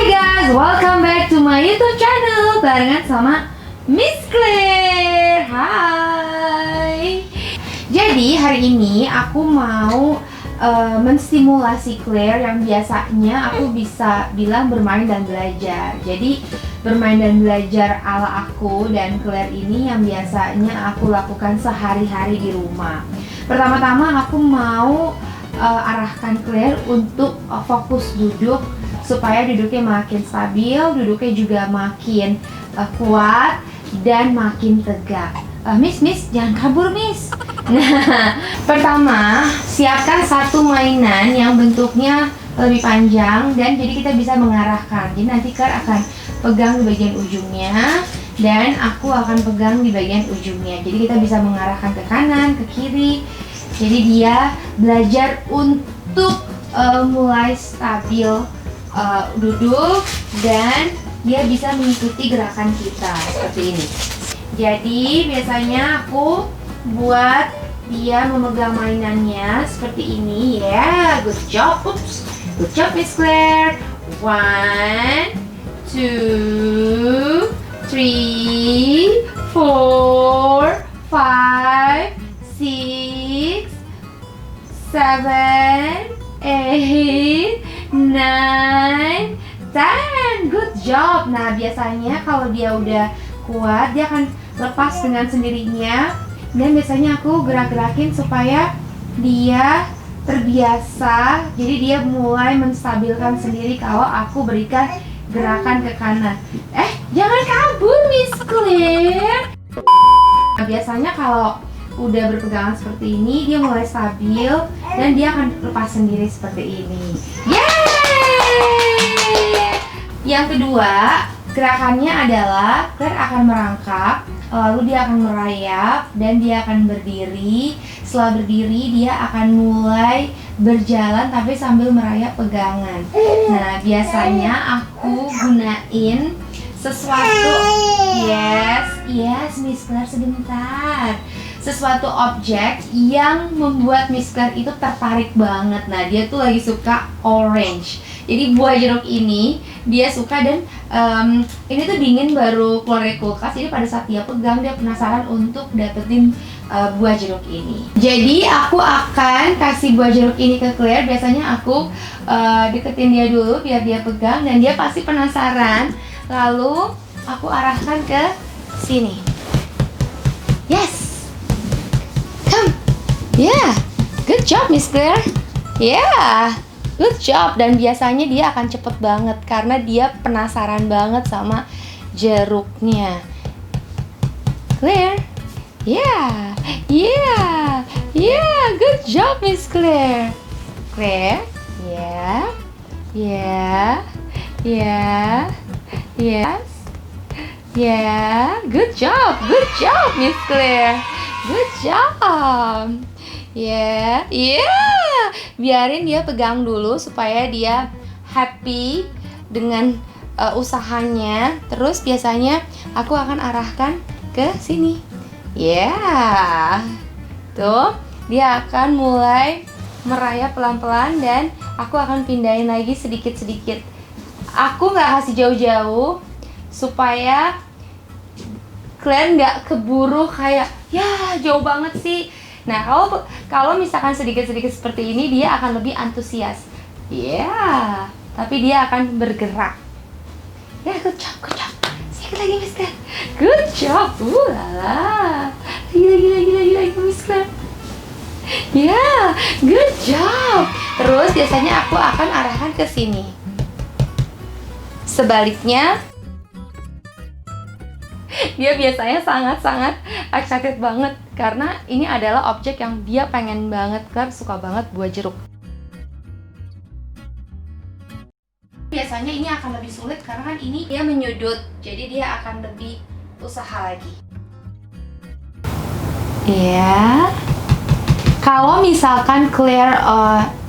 guys, welcome back to my YouTube channel barengan sama Miss Claire. Hai. Jadi hari ini aku mau menstimulasi Claire yang biasanya aku bisa bilang bermain dan belajar. Jadi bermain dan belajar ala aku dan Claire ini yang biasanya aku lakukan sehari-hari di rumah. Pertama-tama aku mau arahkan Claire untuk fokus duduk supaya duduknya makin stabil, duduknya juga makin kuat dan makin tegak. Miss, jangan kabur, Miss. Nah, pertama, siapkan satu mainan yang bentuknya lebih panjang dan jadi kita bisa mengarahkan. Jadi nanti Claire akan pegang di bagian ujungnya dan aku akan pegang di bagian ujungnya. Jadi kita bisa mengarahkan ke kanan, ke kiri. Jadi dia belajar untuk mulai stabil duduk dan dia bisa mengikuti gerakan kita seperti ini. Jadi biasanya aku buat dia memegang mainannya seperti ini ya. Good job, good job Miss Claire. 1, 2, 3, 4, 5, 6, 7, 8, 9, 10. Good job. Nah biasanya kalau dia udah kuat dia akan lepas dengan sendirinya. Dan biasanya aku gerak-gerakin supaya dia terbiasa. Jadi dia mulai menstabilkan sendiri kalau aku berikan gerakan ke kanan. Jangan kabur Miss Claire. Nah, biasanya kalau udah berpegangan seperti ini dia mulai stabil dan dia akan lepas sendiri seperti ini. Yeay! Yang kedua, gerakannya adalah Claire akan merangkak, lalu dia akan merayap dan dia akan berdiri. Setelah berdiri dia akan mulai berjalan tapi sambil merayap pegangan. Nah, biasanya aku gunain sesuatu. Yes, Miss Claire sebentar. Sesuatu objek yang membuat Miss Claire itu tertarik banget. Nah, dia tuh lagi suka orange. Jadi buah jeruk ini dia suka dan ini tuh dingin baru keluar dari kulkas. Jadi pada saat dia pegang dia penasaran untuk dapetin buah jeruk ini. Jadi aku akan kasih buah jeruk ini ke Claire. Biasanya aku deketin dia dulu biar dia pegang dan dia pasti penasaran. Lalu aku arahkan ke sini. Yes. Come. Yeah. Good job Miss Claire. Yeah. Good job. Dan biasanya dia akan cepet banget karena dia penasaran banget sama jeruknya. Claire. Yeah. Good job Miss Claire. Claire. Yeah. Yes. Good job Miss Claire. Good job. Biarin dia pegang dulu supaya dia happy dengan usahanya. Terus biasanya aku akan arahkan ke sini. Tuh, dia akan mulai merayap pelan-pelan dan aku akan pindahin lagi sedikit-sedikit. Aku nggak kasih jauh-jauh supaya Claire nggak keburu kayak jauh banget sih. Nah kalau misalkan sedikit-sedikit seperti ini dia akan lebih antusias. Tapi dia akan bergerak. Good job. Sedikit lagi Miss Claire. Good job. Lala. Lagi Miss Claire. Good job. Terus biasanya aku akan arahkan ke sini. Sebaliknya dia biasanya sangat-sangat excited banget karena ini adalah objek yang dia pengen banget. Claire suka banget buah jeruk. Biasanya ini akan lebih sulit karena kan ini dia menyudut, jadi dia akan lebih usaha lagi. Kalau misalkan Claire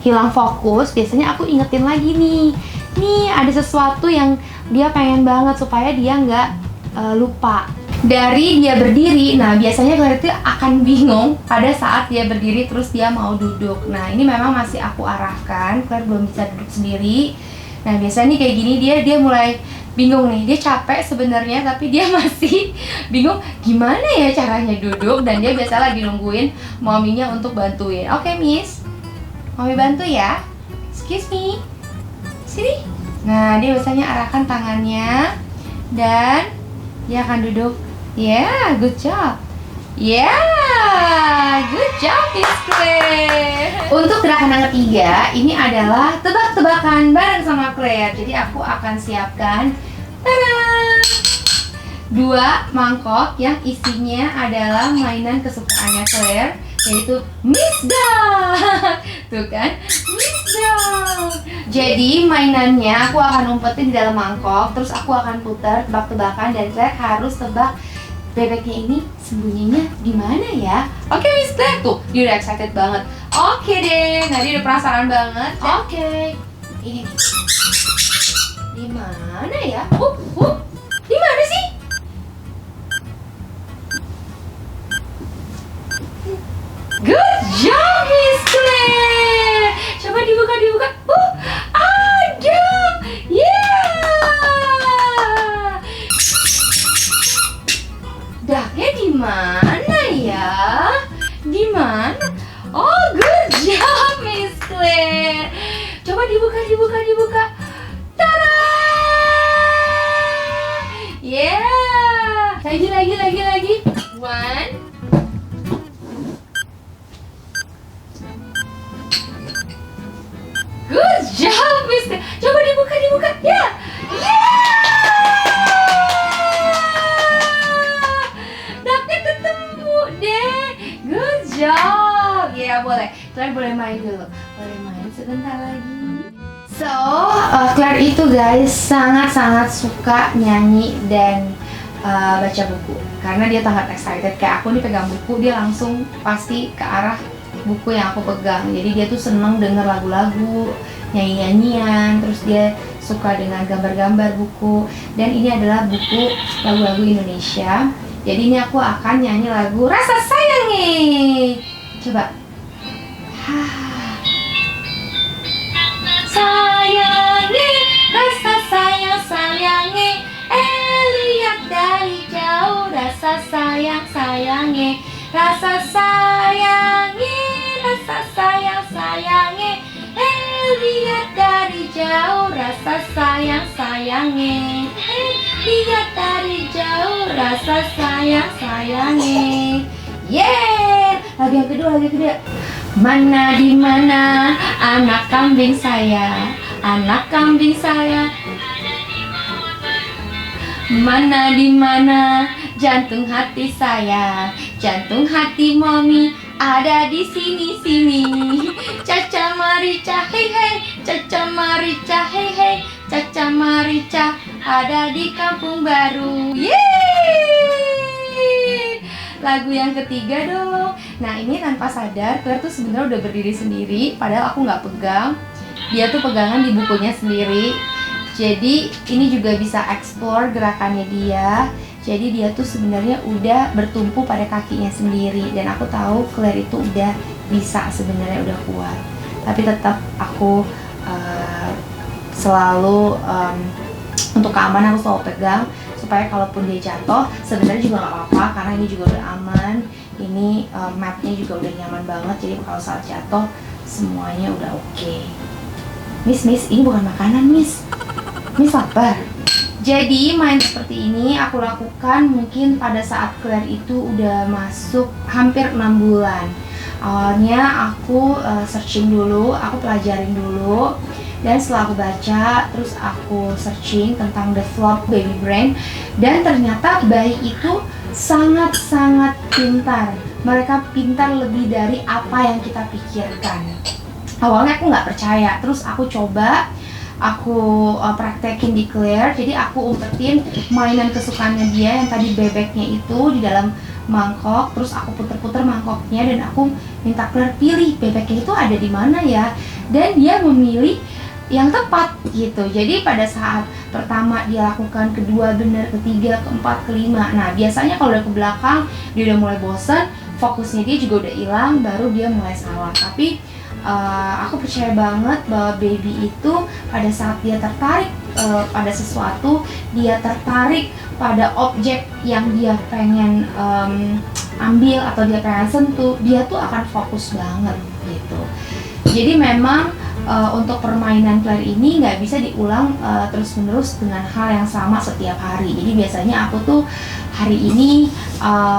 hilang fokus, biasanya aku ingetin lagi nih ada sesuatu yang dia pengen banget supaya dia nggak lupa. Dari dia berdiri, nah biasanya Claire itu akan bingung pada saat dia berdiri terus dia mau duduk. Nah ini memang masih aku arahkan, Claire belum bisa duduk sendiri. Nah biasanya nih kayak gini dia mulai bingung nih, dia capek sebenarnya tapi dia masih bingung gimana ya caranya duduk, dan dia biasa lagi nungguin maminya untuk bantuin. Oke Miss, mami bantu ya. Excuse me, sini. Nah dia biasanya arahkan tangannya dan dia akan duduk. Yeah, good job. Yeah, good job Miss Claire. Untuk gerakan yang ketiga, ini adalah tebak-tebakan bareng sama Claire. Jadi aku akan siapkan dua mangkok yang isinya adalah mainan kesukaannya Claire, yaitu Miss Duck. Tuh kan, Miss Duck. Jadi mainannya aku akan umpetin di dalam mangkok, terus aku akan putar tebak-tebakan dan Claire harus tebak bebeknya ini sembunyinya di mana ya. Oke Miss Claire, tuh dia udah excited banget. Oke deh, nah dia udah penasaran banget. Oke, ini nih. Di mana ya? Di mana sih? Good job Miss Claire. Coba dibuka. Ada. Yeah. Ducknya di mana ya? Di mana? Oh, good job Miss Claire. Coba dibuka. Tada! Yeah. Lagi. One. Good job Miss Claire. Coba dibuka. Ya. Ducknya ketemu deh. Good job. Ya boleh. Claire boleh main dulu. Boleh main sebentar lagi. So, Claire itu guys sangat suka nyanyi dan baca buku. Karena dia sangat excited. Kayak aku nih pegang buku, dia langsung pasti ke arah buku yang aku pegang. Jadi dia tuh seneng denger lagu-lagu, nyanyi-nyanyian, terus dia suka dengan gambar-gambar buku. Dan ini adalah buku lagu-lagu Indonesia. Jadi ini aku akan nyanyi lagu Rasa Sayangi. Coba. Sayangi, rasa sayangi, lihat dari jauh. Rasa sayangi, rasa sayangi, lihat dari jauh. Rasa sayangi, lihat dari jauh. Rasa sayangi. Yeah, lagu yang kedua. Mana di mana anak kambing saya? Mana di mana jantung hati saya? Jantung hati mami ada di sini. Caca Marica hey, Caca Marica hey, Caca Marica ada di kampung baru. Yeay! Lagu yang ketiga dong. Nah ini tanpa sadar Claire tuh sebenarnya udah berdiri sendiri, padahal aku nggak pegang. Dia tuh pegangan di bukunya sendiri. Jadi ini juga bisa explore gerakannya dia. Jadi dia tuh sebenarnya udah bertumpu pada kakinya sendiri. Dan aku tahu Claire itu udah bisa sebenarnya, udah kuat. Tapi tetap aku selalu untuk keamanan aku selalu pegang, supaya kalaupun dia jatuh sebenarnya juga nggak apa-apa, karena ini juga udah aman. Ini matnya juga udah nyaman banget, jadi kalau saat jatuh semuanya udah oke. Miss, ini bukan makanan Miss lapar. Jadi main seperti ini aku lakukan mungkin pada saat Claire itu udah masuk hampir 6 bulan. Awalnya aku searching dulu, aku pelajarin dulu. Dan setelah aku baca, terus aku searching tentang develop baby brain. Dan ternyata bayi itu sangat-sangat pintar. Mereka pintar lebih dari apa yang kita pikirkan. Awalnya aku nggak percaya, terus aku coba, aku praktekin di Claire. Jadi aku umpetin mainan kesukaannya dia yang tadi bebeknya itu di dalam mangkok, terus aku puter-puter mangkoknya dan aku minta Claire pilih bebeknya itu ada di mana ya. Dan dia memilih yang tepat gitu. Jadi pada saat pertama dia lakukan, kedua benar, ketiga, keempat, kelima. Nah biasanya kalau udah ke belakang dia udah mulai bosan, fokusnya dia juga udah hilang, baru dia mulai salah. Tapi Aku percaya banget bahwa baby itu pada saat dia tertarik pada sesuatu, dia tertarik pada objek yang dia pengen ambil atau dia pengen sentuh, dia tuh akan fokus banget gitu. Jadi memang untuk permainan Claire ini nggak bisa diulang terus-menerus dengan hal yang sama setiap hari. Jadi biasanya aku tuh hari ini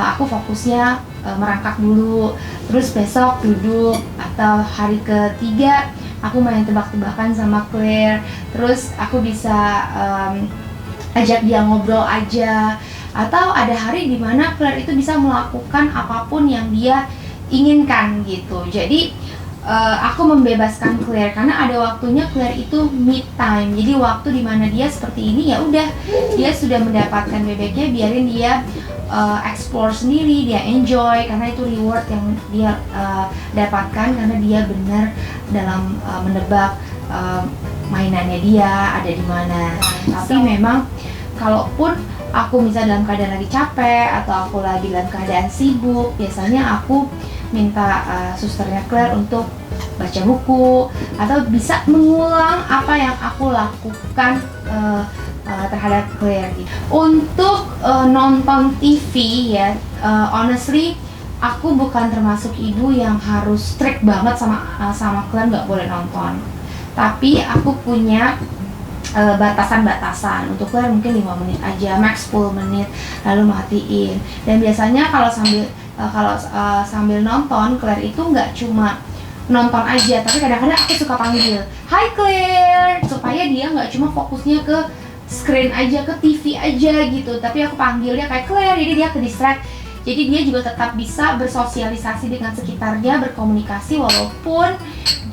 aku fokusnya merangkak dulu, terus besok duduk, atau hari ketiga aku main tebak-tebakan sama Claire, terus aku bisa ajak dia ngobrol aja, atau ada hari dimana Claire itu bisa melakukan apapun yang dia inginkan gitu. Jadi aku membebaskan Claire karena ada waktunya Claire itu me time. Jadi waktu dimana dia seperti ini, ya udah, dia sudah mendapatkan bebeknya, biarin dia explore sendiri, dia enjoy, karena itu reward yang dia dapatkan karena dia benar dalam menebak mainannya dia ada di mana. Tapi memang kalaupun aku misalnya dalam keadaan lagi capek atau aku lagi dalam keadaan sibuk, biasanya aku minta susternya Claire untuk baca buku atau bisa mengulang apa yang aku lakukan terhadap Claire. Untuk nonton TV ya, honestly aku bukan termasuk ibu yang harus strict banget sama Claire nggak boleh nonton. Tapi aku punya batasan-batasan. Untuk Claire mungkin 5 menit aja, max 10 menit, lalu matiin. Dan biasanya kalau sambil nonton, Claire itu nggak cuma nonton aja, tapi kadang-kadang aku suka panggil, "Hai Claire," supaya dia nggak cuma fokusnya ke screen aja, ke TV aja gitu, tapi aku panggil dia kayak Claire, jadi dia ke distract. Jadi dia juga tetap bisa bersosialisasi dengan sekitarnya, berkomunikasi walaupun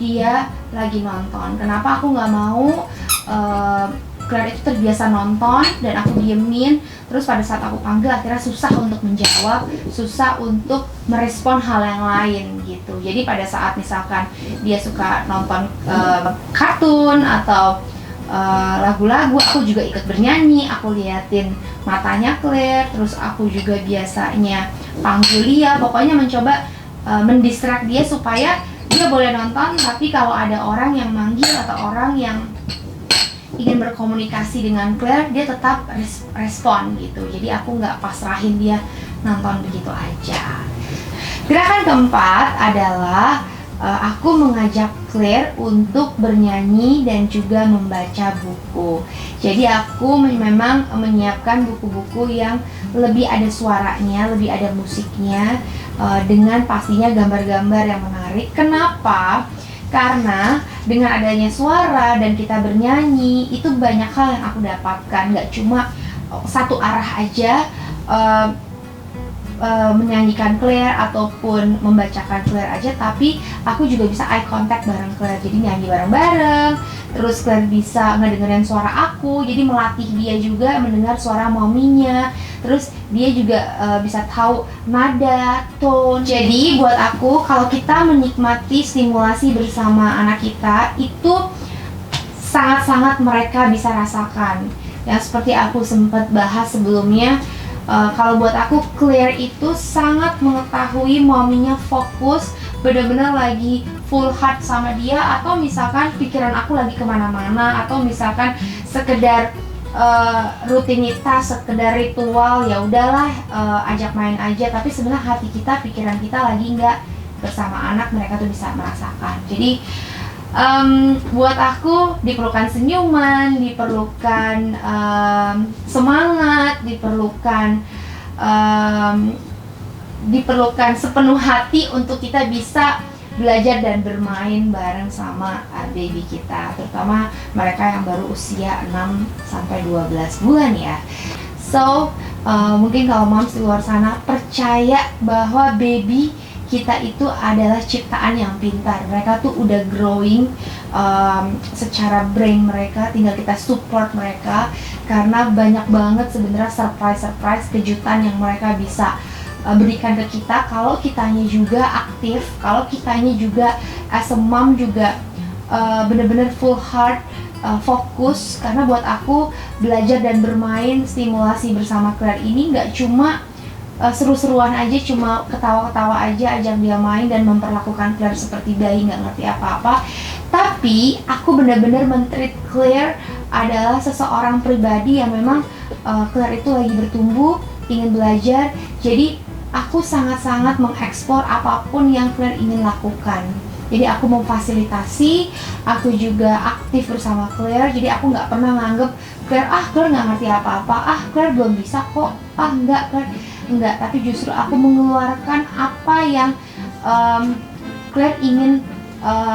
dia lagi nonton. Kenapa aku nggak mau Claire itu terbiasa nonton dan aku diemin, terus pada saat aku panggil akhirnya susah untuk menjawab, susah untuk merespon hal yang lain gitu. Jadi pada saat misalkan dia suka nonton kartun atau lagu-lagu, aku juga ikut bernyanyi, aku liatin matanya Claire, terus aku juga biasanya panggil dia, pokoknya mencoba mendistract dia supaya dia boleh nonton, tapi kalau ada orang yang manggil atau orang yang ingin berkomunikasi dengan Claire, dia tetap respon gitu. Jadi aku nggak pasrahin dia nonton begitu aja. Gerakan keempat adalah aku mengajak Claire untuk bernyanyi dan juga membaca buku. Jadi aku memang menyiapkan buku-buku yang lebih ada suaranya, lebih ada musiknya, dengan pastinya gambar-gambar yang menarik. Kenapa? Karena dengan adanya suara dan kita bernyanyi, itu banyak hal yang aku dapatkan. Gak cuma satu arah aja menyanyikan Claire ataupun membacakan Claire aja, tapi aku juga bisa eye contact bareng Claire, jadi nyanyi bareng-bareng. Terus Claire bisa ngedengerin suara aku, jadi melatih dia juga mendengar suara maminya. Terus dia juga bisa tahu nada, tone. Jadi buat aku, kalau kita menikmati stimulasi bersama anak kita, itu sangat-sangat mereka bisa rasakan. Yang seperti aku sempat bahas sebelumnya, kalau buat aku Claire itu sangat mengetahui maminya fokus, benar-benar lagi full heart sama dia, atau misalkan pikiran aku lagi kemana-mana, atau misalkan sekedar rutinitas, sekedar ritual, ya udahlah ajak main aja, tapi sebenarnya hati kita, pikiran kita lagi nggak bersama anak, mereka tuh bisa merasakan. Jadi buat aku diperlukan senyuman, diperlukan semangat, diperlukan sepenuh hati untuk kita bisa belajar dan bermain bareng sama baby kita, terutama mereka yang baru usia 6-12 bulan ya. So mungkin kalau moms di luar sana percaya bahwa baby kita itu adalah ciptaan yang pintar. Mereka tuh udah growing secara brain mereka, tinggal kita support mereka, karena banyak banget sebenarnya surprise kejutan yang mereka bisa berikan ke kita kalau kitanya juga aktif, kalau kitanya juga as a mom juga bener-bener full heart, fokus. Karena buat aku belajar dan bermain stimulasi bersama Claire ini nggak cuma seru-seruan aja, cuma ketawa-ketawa aja, ajak dia main dan memperlakukan Claire seperti bayi nggak ngerti apa-apa. Tapi aku benar-benar men-treat Claire adalah seseorang pribadi yang memang Claire itu lagi bertumbuh, ingin belajar. Jadi aku sangat-sangat mengeksplor apapun yang Claire ingin lakukan. Jadi aku memfasilitasi, aku juga aktif bersama Claire. Jadi aku nggak pernah nganggep Claire nggak ngerti apa-apa, Claire belum bisa kok, enggak, tapi justru aku mengeluarkan apa yang Claire ingin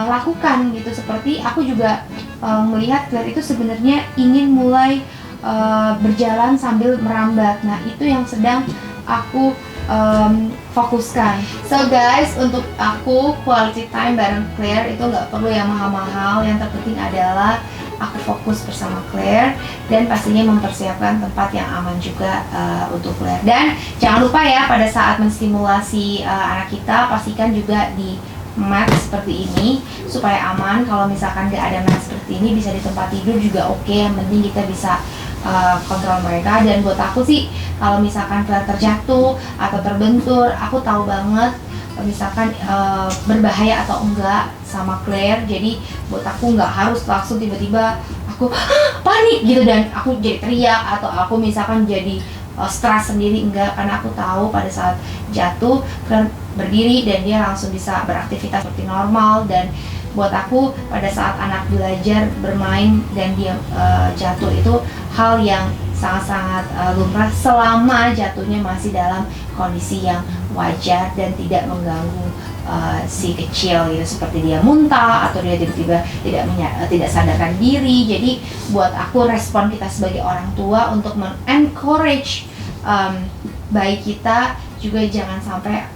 lakukan gitu. Seperti aku juga melihat Claire itu sebenarnya ingin mulai berjalan sambil merambat. Nah, itu yang sedang aku fokuskan. So guys, untuk aku quality time bareng Claire itu nggak perlu yang mahal-mahal. Yang terpenting adalah aku fokus bersama Claire dan pastinya mempersiapkan tempat yang aman juga untuk Claire. Dan jangan lupa ya, pada saat menstimulasi anak kita, pastikan juga di mat seperti ini supaya aman. Kalau misalkan nggak ada mat seperti ini, bisa di tempat tidur juga oke. Yang penting kita bisa kontrol mereka. Dan buat aku sih, kalau misalkan Claire terjatuh atau terbentur, aku tahu banget misalkan berbahaya atau enggak sama Claire. Jadi buat aku nggak harus langsung tiba-tiba aku panik gitu dan aku jadi teriak atau aku misalkan jadi stres sendiri, enggak. Karena aku tahu pada saat jatuh Claire berdiri dan dia langsung bisa beraktivitas seperti normal. Dan buat aku, pada saat anak belajar bermain dan dia jatuh itu hal yang sangat-sangat lumrah selama jatuhnya masih dalam kondisi yang wajar dan tidak mengganggu si kecil gitu, seperti dia muntah atau dia tiba-tiba tidak sadarkan diri. Jadi buat aku, respon kita sebagai orang tua untuk men-encourage bayi kita juga jangan sampai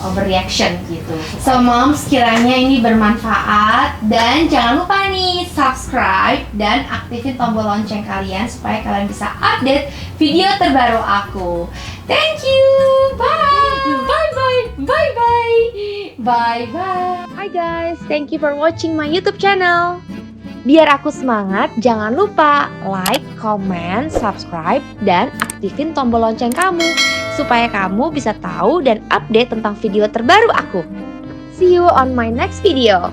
overreaction gitu. So moms, kiranya ini bermanfaat dan jangan lupa nih subscribe dan aktifin tombol lonceng kalian supaya kalian bisa update video terbaru aku. Thank you. Bye. Bye bye. Bye bye. Bye bye. Hi guys, thank you for watching my YouTube channel. Biar aku semangat, jangan lupa like, comment, subscribe, dan aktifin tombol lonceng kamu supaya kamu bisa tahu dan update tentang video terbaru aku. See you on my next video.